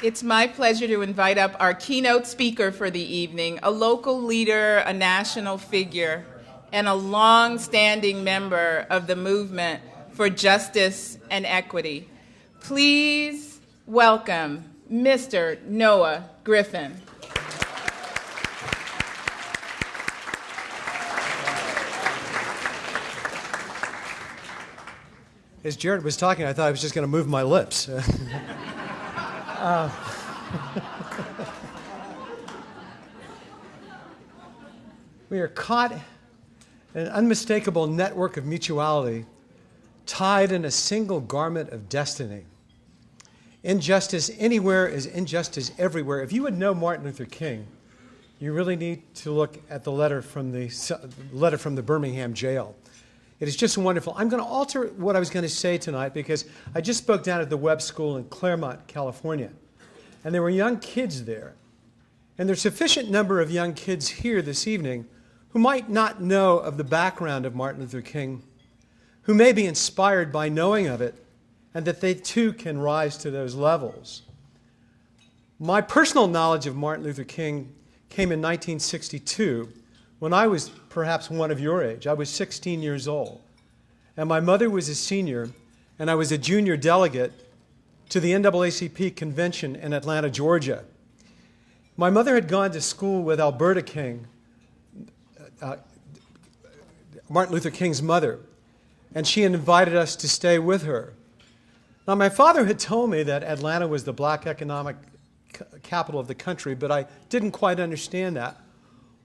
It's my pleasure to invite up our keynote speaker for the evening, a local leader, a national figure, and a long-standing member of the movement for justice and equity. Please welcome Mr. Noah Griffin. As Jared was talking, I thought I was just going to move my lips. We are caught in an unmistakable network of mutuality, tied in a single garment of destiny. Injustice anywhere is injustice everywhere. If you would know Martin Luther King, you really need to look at the letter from the Birmingham jail. It is just wonderful. I'm going to alter what I was going to say tonight because I just spoke down at the Webb School in Claremont, California. And there were young kids there. And there's a sufficient number of young kids here this evening who might not know of the background of Martin Luther King, who may be inspired by knowing of it, and that they too can rise to those levels. My personal knowledge of Martin Luther King came in 1962 when I was perhaps one of your age. I was 16 years old. And my mother was a senior, and I was a junior delegate to the NAACP convention in Atlanta, Georgia. My mother had gone to school with Alberta King, Martin Luther King's mother, and she invited us to stay with her. Now, my father had told me that Atlanta was the black economic capital of the country, but I didn't quite understand that.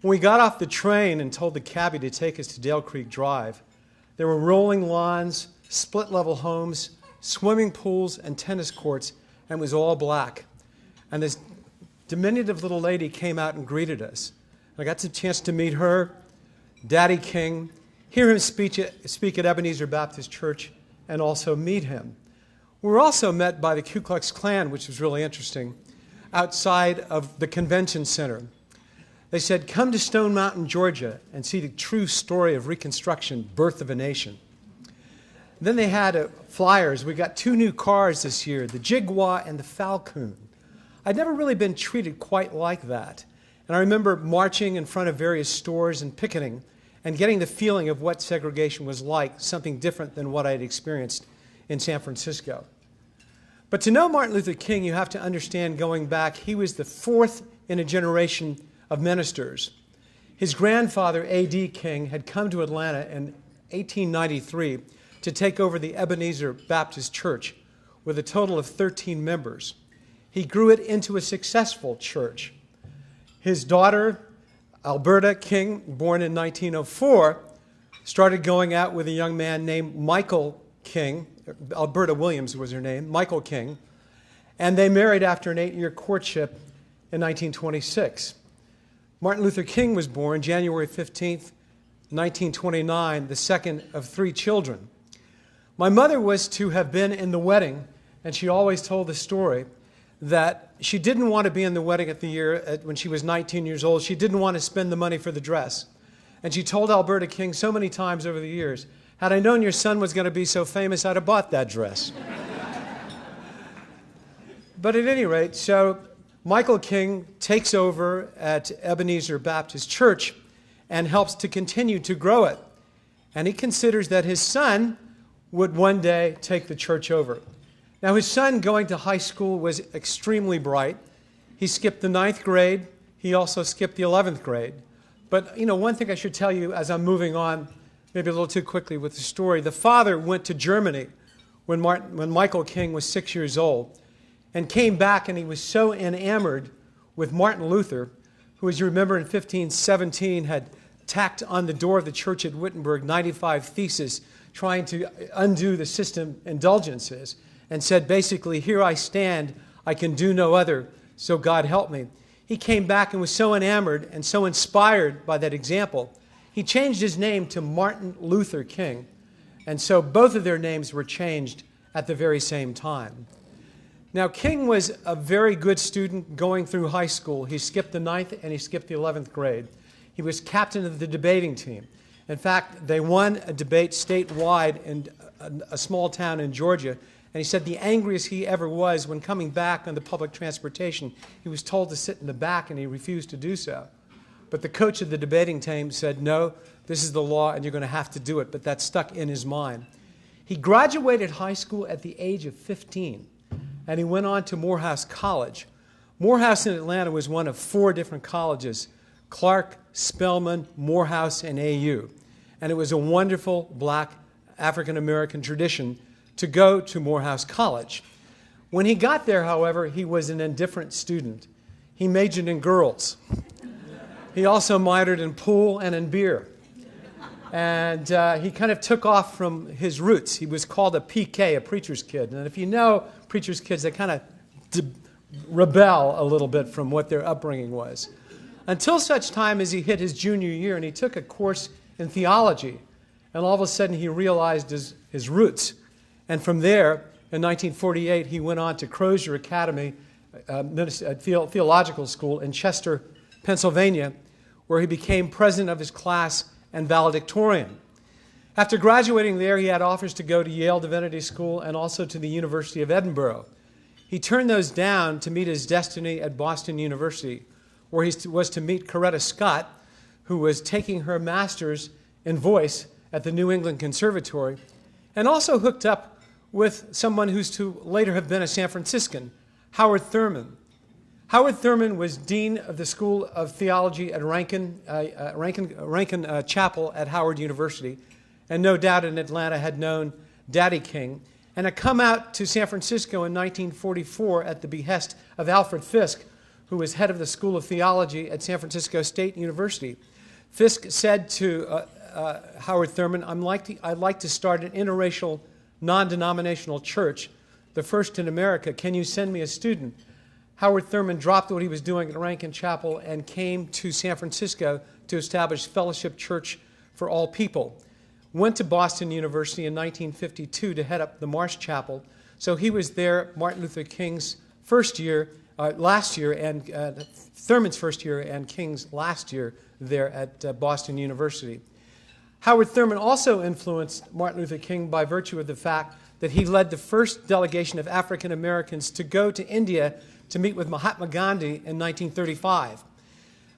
When we got off the train and told the cabbie to take us to Dale Creek Drive, there were rolling lawns, split-level homes, swimming pools, and tennis courts, and it was all black. And this diminutive little lady came out and greeted us. I got the chance to meet her, Daddy King, hear him speak at Ebenezer Baptist Church, and also meet him. We were also met by the Ku Klux Klan, which was really interesting, outside of the convention center. They said, "Come to Stone Mountain, Georgia, and see the true story of Reconstruction, birth of a nation." Then they had flyers. We got 2 new cars this year, the Jaguar and the Falcon. I'd never really been treated quite like that. And I remember marching in front of various stores and picketing and getting the feeling of what segregation was like, something different than what I had experienced in San Francisco. But to know Martin Luther King, you have to understand, going back, he was the 4th in a generation of ministers. His grandfather, A.D. King, had come to Atlanta in 1893 to take over the Ebenezer Baptist Church with a total of 13 members. He grew it into a successful church. His daughter, Alberta King, born in 1904, started going out with a young man named Michael King. Alberta Williams was her name, Michael King. And they married after an 8-year courtship in 1926. Martin Luther King was born January 15th, 1929, the second of 3 children. My mother was to have been in the wedding, and she always told the story that she didn't want to be in the wedding when she was 19 years old. She didn't want to spend the money for the dress. And she told Alberta King so many times over the years, "Had I known your son was going to be so famous, I'd have bought that dress." But at any rate, so Michael King takes over at Ebenezer Baptist Church and helps to continue to grow it. And he considers that his son would one day take the church over. Now, his son going to high school was extremely bright. He skipped the 9th grade. He also skipped the 11th grade. But, one thing I should tell you as I'm moving on, maybe a little too quickly with the story, the father went to Germany when Michael King was 6 years old, and came back, and he was so enamored with Martin Luther, who, as you remember, in 1517 had tacked on the door of the church at Wittenberg 95 theses trying to undo the system indulgences, and said basically, "Here I stand, I can do no other, so God help me." He came back and was so enamored and so inspired by that example, he changed his name to Martin Luther King. And so both of their names were changed at the very same time. Now, King was a very good student going through high school. He skipped the 9th and he skipped the 11th grade. He was captain of the debating team. In fact, they won a debate statewide in a small town in Georgia, And he said the angriest he ever was when coming back on the public transportation, he was told to sit in the back and he refused to do so. But the coach of the debating team said, no, this is the law and you're going to have to do it. But that stuck in his mind. He graduated high school at the age of 15, and he went on to Morehouse College. Morehouse in Atlanta was one of 4 different colleges: Clark, Spelman, Morehouse, and AU. And it was a wonderful black African-American tradition to go to Morehouse College. When he got there, however, he was an indifferent student. He majored in girls. He also minored in pool and in beer. And he kind of took off from his roots. He was called a PK, a preacher's kid. And if you know preacher's kids, they kind of rebel a little bit from what their upbringing was. Until such time as he hit his junior year and he took a course in theology. And all of a sudden he realized his roots. And from there, in 1948, he went on to Crozier Academy, theological school in Chester, Pennsylvania, where he became president of his class and valedictorian. After graduating there, he had offers to go to Yale Divinity School and also to the University of Edinburgh. He turned those down to meet his destiny at Boston University, where he was to meet Coretta Scott, who was taking her master's in voice at the New England Conservatory, and also hooked up with someone who's to later have been a San Franciscan, Howard Thurman. Howard Thurman was dean of the School of Theology at Rankin Chapel at Howard University, and no doubt in Atlanta had known Daddy King, and had come out to San Francisco in 1944 at the behest of Alfred Fisk, who was head of the School of Theology at San Francisco State University. Fisk said to Howard Thurman, I'd like to start an interracial, non-denominational church, the first in America. Can you send me a student? Howard Thurman dropped what he was doing at Rankin Chapel and came to San Francisco to establish Fellowship Church for All People. Went to Boston University in 1952 to head up the Marsh Chapel. So he was there Martin Luther King's last year, and Thurman's first year and King's last year there at Boston University. Howard Thurman also influenced Martin Luther King by virtue of the fact that he led the first delegation of African Americans to go to India to meet with Mahatma Gandhi in 1935.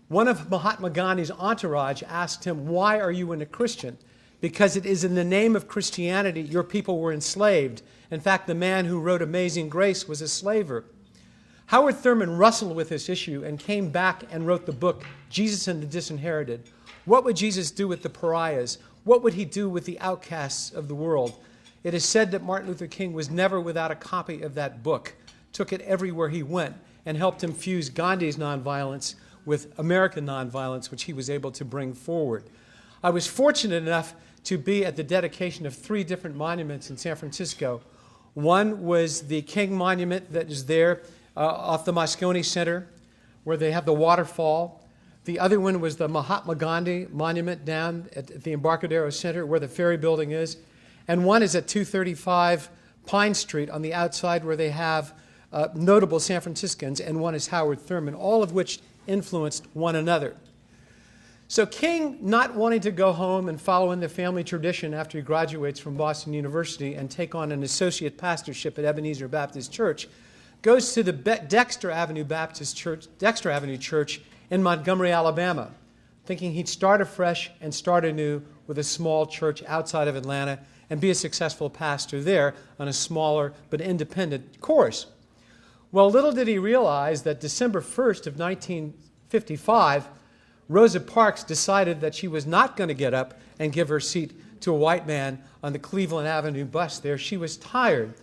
One of Mahatma Gandhi's entourage asked him, why are you a Christian? Because it is in the name of Christianity your people were enslaved. In fact, the man who wrote Amazing Grace was a slaver. Howard Thurman wrestled with this issue and came back and wrote the book, Jesus and the Disinherited. What would Jesus do with the pariahs? What would he do with the outcasts of the world? It is said that Martin Luther King was never without a copy of that book, took it everywhere he went, and helped him fuse Gandhi's nonviolence with American nonviolence, which he was able to bring forward. I was fortunate enough to be at the dedication of 3 different monuments in San Francisco. One was the King Monument that is there off the Moscone Center, where they have the waterfall. The other one was the Mahatma Gandhi Monument down at the Embarcadero Center, where the ferry building is. And one is at 235 Pine Street on the outside, where they have notable San Franciscans, and one is Howard Thurman, all of which influenced one another. So King, not wanting to go home and follow in the family tradition after he graduates from Boston University and take on an associate pastorship at Ebenezer Baptist Church, goes to the Dexter Avenue Church in Montgomery, Alabama, thinking he'd start afresh and start anew with a small church outside of Atlanta and be a successful pastor there on a smaller but independent course. Well, little did he realize that December 1st of 1955, Rosa Parks decided that she was not going to get up and give her seat to a white man on the Cleveland Avenue bus there. She was tired,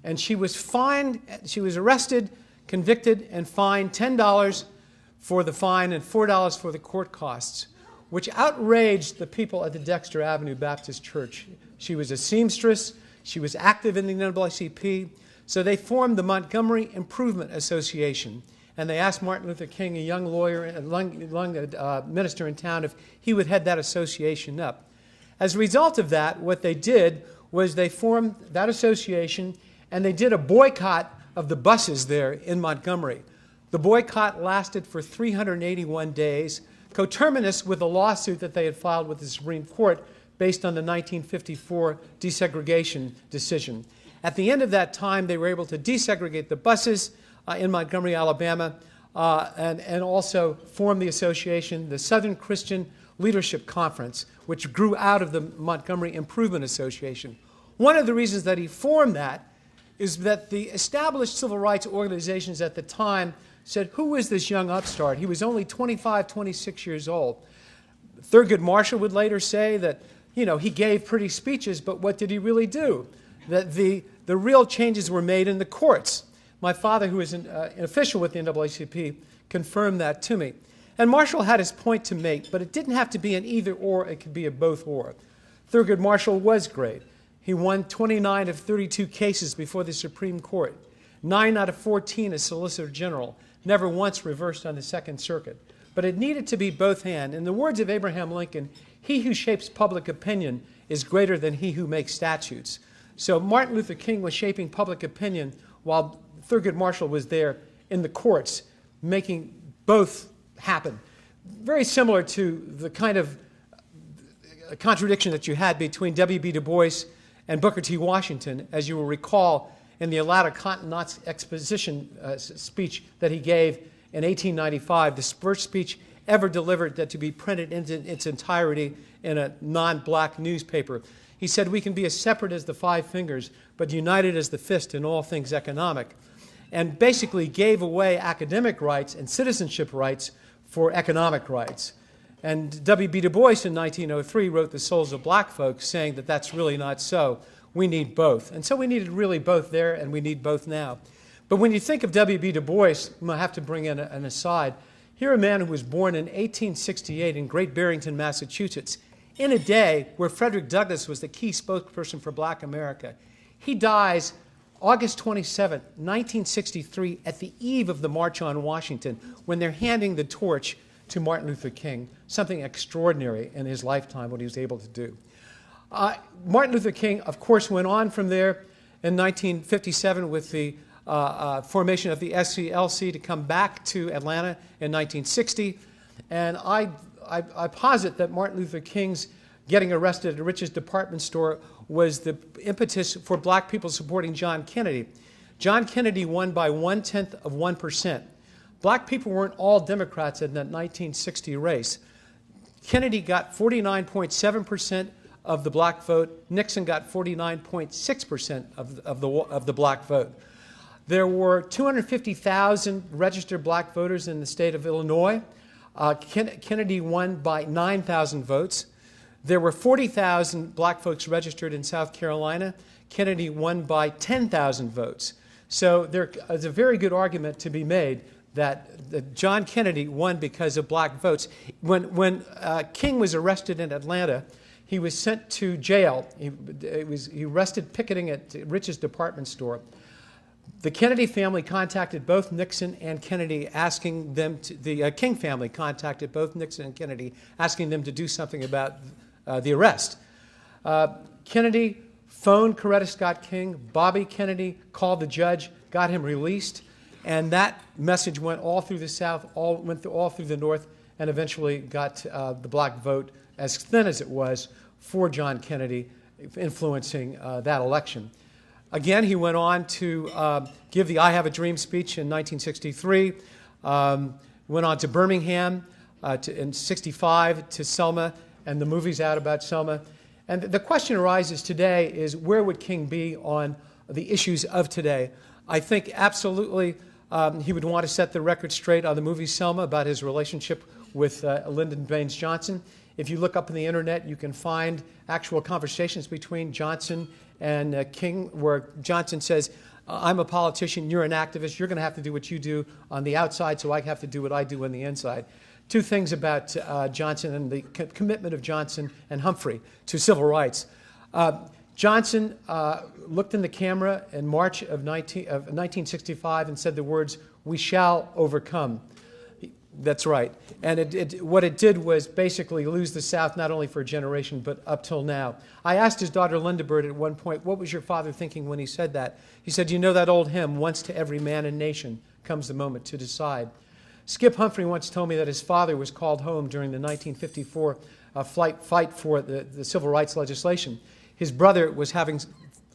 and she was fined. She was arrested, convicted, and fined $10 for the fine and $4 for the court costs, which outraged the people at the Dexter Avenue Baptist Church. She was a seamstress. She was active in the NAACP. So they formed the Montgomery Improvement Association, and they asked Martin Luther King, a young lawyer and minister in town, if he would head that association up. As a result of that, what they did was they formed that association, and they did a boycott of the buses there in Montgomery. The boycott lasted for 381 days, coterminous with a lawsuit that they had filed with the Supreme Court based on the 1954 desegregation decision. At the end of that time, they were able to desegregate the buses in Montgomery, Alabama, and also form the association, the Southern Christian Leadership Conference, which grew out of the Montgomery Improvement Association. One of the reasons that he formed that is that the established civil rights organizations at the time said, who is this young upstart? He was only 25, 26 years old. Thurgood Marshall would later say that, you know, he gave pretty speeches, but what did he really do? That the real changes were made in the courts. My father, who is an official with the NAACP, confirmed that to me. And Marshall had his point to make, but it didn't have to be an either or, it could be a both or. Thurgood Marshall was great. He won 29 of 32 cases before the Supreme Court, 9 out of 14 as Solicitor General, never once reversed on the Second Circuit. But it needed to be both hand. In the words of Abraham Lincoln, he who shapes public opinion is greater than he who makes statutes. So Martin Luther King was shaping public opinion while Thurgood Marshall was there in the courts making both happen. Very similar to the kind of contradiction that you had between W.B. Du Bois and Booker T. Washington, as you will recall in the Atlanta Continental Exposition speech that he gave in 1895, the first speech ever delivered that to be printed in its entirety in a non-black newspaper. He said, we can be as separate as the five fingers, but united as the fist in all things economic, and basically gave away academic rights and citizenship rights for economic rights. And W.B. Du Bois in 1903 wrote The Souls of Black Folks, saying that that's really not so. We need both. And so we needed really both there, and we need both now. But when you think of W.B. Du Bois, I'm going to have to bring in an aside. Here a man who was born in 1868 in Great Barrington, Massachusetts, in a day where Frederick Douglass was the key spokesperson for Black America. He dies August 27, 1963, at the eve of the March on Washington, when they're handing the torch to Martin Luther King, something extraordinary in his lifetime, what he was able to do. Martin Luther King, of course, went on from there in 1957 with the formation of the SCLC to come back to Atlanta in 1960. And I posit that Martin Luther King's getting arrested at a Rich's department store was the impetus for black people supporting John Kennedy. John Kennedy won by 0.1%. Black people weren't all Democrats in that 1960 race. Kennedy got 49.7% of the black vote. Nixon got 49.6% of the black vote. There were 250,000 registered black voters in the state of Illinois. Kennedy won by 9,000 votes. There were 40,000 black folks registered in South Carolina. Kennedy won by 10,000 votes. So there is a very good argument to be made that John Kennedy won because of black votes. When King was arrested in Atlanta, he was sent to jail. He arrested picketing at Rich's department store. The Kennedy family contacted both Nixon and Kennedy, asking them to, the King family contacted both Nixon and Kennedy, asking them to do something about the arrest. Kennedy phoned Coretta Scott King. Bobby Kennedy called the judge, got him released, and that message went all through the South, went all through the North, and eventually got the black vote, as thin as it was, for John Kennedy, influencing that election. Again, he went on to give the I Have a Dream speech in 1963, went on to Birmingham in 65, to Selma, and the movie's out about Selma. And the question arises today is, where would King be on the issues of today? I think absolutely he would want to set the record straight on the movie Selma about his relationship with Lyndon Baines Johnson. If you look up on the internet, you can find actual conversations between Johnson and King, where Johnson says, I'm a politician, you're an activist, you're going to have to do what you do on the outside, so I have to do what I do on the inside. Two things about Johnson and the commitment of Johnson and Humphrey to civil rights. Johnson looked in the camera in March of 1965 and said the words, "We shall overcome." That's right. And what it did was basically lose the South not only for a generation, but up till now. I asked his daughter Linda Bird at one point, what was your father thinking when he said that? He said, you know that old hymn, once to every man and nation comes the moment to decide. Skip Humphrey once told me that his father was called home during the 1954 fight for the civil rights legislation. His brother was having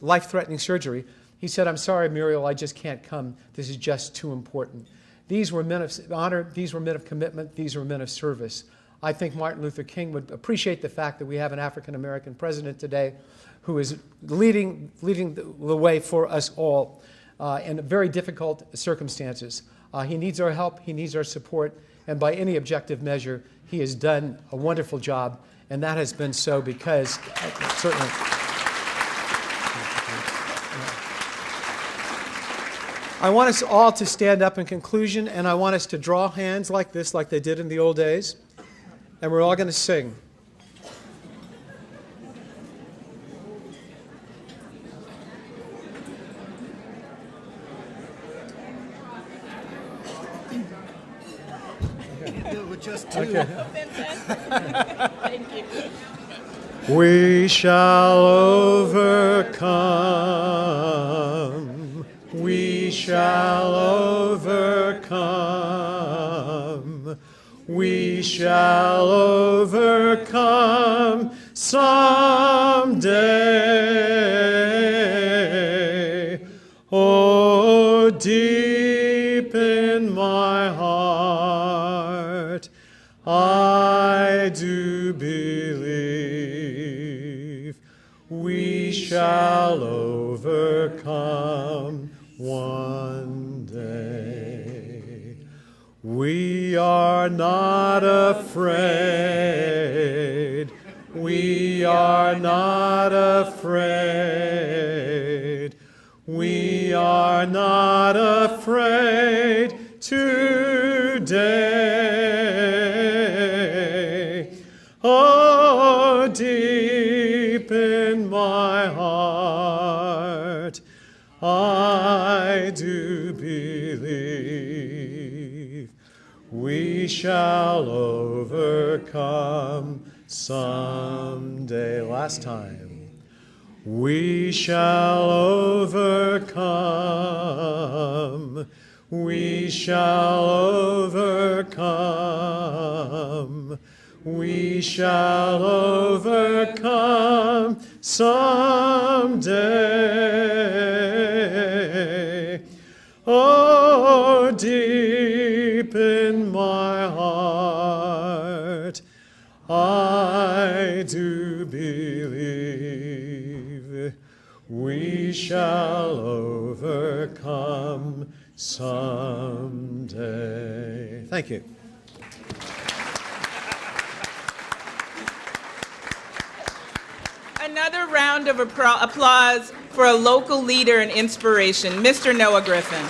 life-threatening surgery, he said, "I'm sorry, Muriel, I just can't come. This is just too important." These were men of honor. These were men of commitment. These were men of service. I think Martin Luther King would appreciate the fact that we have an African-American president today who is leading the way for us all in very difficult circumstances. He needs our help. He needs our support. And by any objective measure, he has done a wonderful job. And that has been so because, certainly. I want us all to stand up in conclusion, and I want us to draw hands like this, like they did in the old days. And we're all going to sing. Just two. Okay. Thank you. We shall overcome. We shall overcome. We shall overcome someday. Oh, deep in my heart, I do believe we shall overcome one day. We are not afraid. We are not afraid. We are not afraid today. Oh, deep in my heart, I do believe we shall overcome someday. Last time. We shall overcome. We shall overcome. We shall overcome someday. Oh, deep in my heart, I do believe we shall overcome someday. Thank you. Another round of applause for a local leader and inspiration, Mr. Noah Griffin.